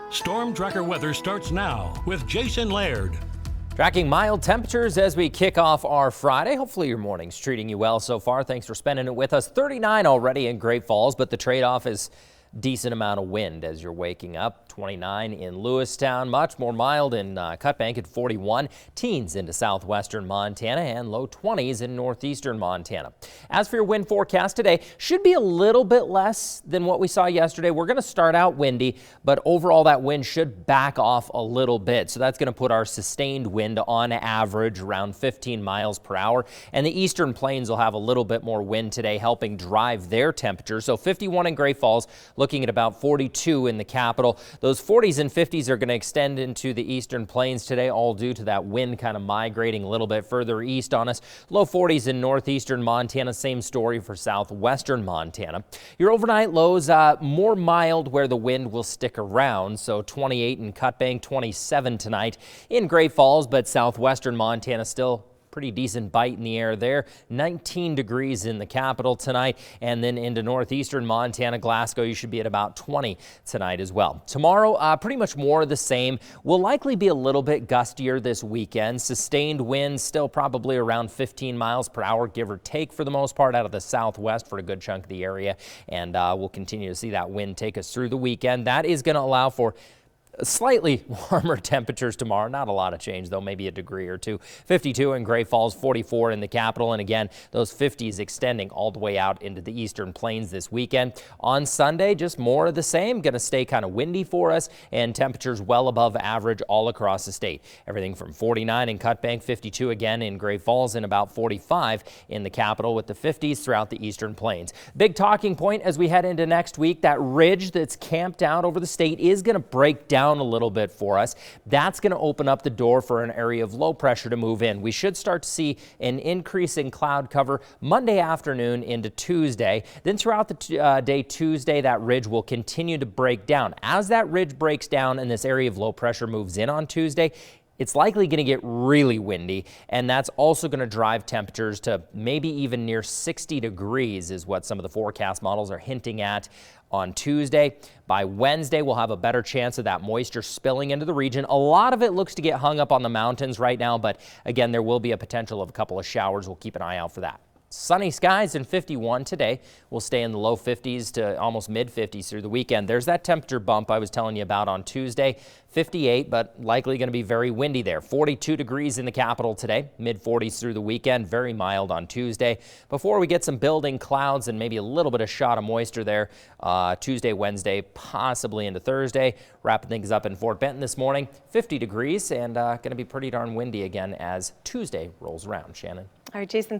Storm Tracker weather starts now with Jason Laird. Tracking mild temperatures as we kick off our Friday. Hopefully your morning's treating you well so far. Thanks for spending it with us. 39 already in Great Falls, but the trade-off is decent amount of wind as you're waking up. 29 in Lewistown, much more mild in Cutbank at 41. Teens into southwestern Montana and low 20s in northeastern Montana. As for your wind forecast today, should be a little bit less than what we saw yesterday. We're going to start out windy, but overall that wind should back off a little bit. So that's going to put our sustained wind on average around 15 miles per hour. And the eastern plains will have a little bit more wind today, helping drive their temperature. So 51 in Great Falls, looking at about 42 in the capital. Those 40s and 50s are going to extend into the eastern plains today, all due to that wind kind of migrating a little bit further east on us. Low 40s in northeastern Montana, same story for southwestern Montana. Your overnight lows more mild where the wind will stick around, so 28 in Cutbank, 27 tonight in Great Falls, but southwestern Montana still pretty decent bite in the air there. 19 degrees in the capital tonight, and then into northeastern Montana, Glasgow, you should be at about 20 tonight as well. Tomorrow, pretty much more of the same. Will likely be a little bit gustier this weekend. Sustained winds still probably around 15 miles per hour, give or take, for the most part out of the southwest for a good chunk of the area, and we'll continue to see that wind take us through the weekend. That is going to allow for slightly warmer temperatures tomorrow. Not a lot of change, though, maybe a degree or two. 52 in Great Falls, 44 in the capital, and again, those 50s extending all the way out into the eastern plains this weekend. On Sunday, just more of the same. Going to stay kind of windy for us, and temperatures well above average all across the state. Everything from 49 in Cutbank, 52 again in Great Falls, and about 45 in the capital, with the 50s throughout the eastern plains. Big talking point as we head into next week, that ridge that's camped out over the state is going to break down a little bit for us. That's going to open up the door for an area of low pressure to move in. We should start to see an increase in cloud cover Monday afternoon into Tuesday. Then throughout the day Tuesday, that ridge will continue to break down. As that ridge breaks down and this area of low pressure moves in on Tuesday, it's likely going to get really windy, and that's also going to drive temperatures to maybe even near 60 degrees is what some of the forecast models are hinting at on Tuesday. By Wednesday, we'll have a better chance of that moisture spilling into the region. A lot of it looks to get hung up on the mountains right now, but again, there will be a potential of a couple of showers. We'll keep an eye out for that. Sunny skies and 51 today. We'll stay in the low 50s to almost mid 50s through the weekend. There's that temperature bump I was telling you about on Tuesday. 58, but likely going to be very windy there. 42 degrees in the capital today. Mid 40s through the weekend. Very mild on Tuesday. Before we get some building clouds and maybe a little bit of shot of moisture there Tuesday, Wednesday, possibly into Thursday. Wrapping things up in Fort Benton this morning. 50 degrees and going to be pretty darn windy again as Tuesday rolls around. Shannon. All right, Jason.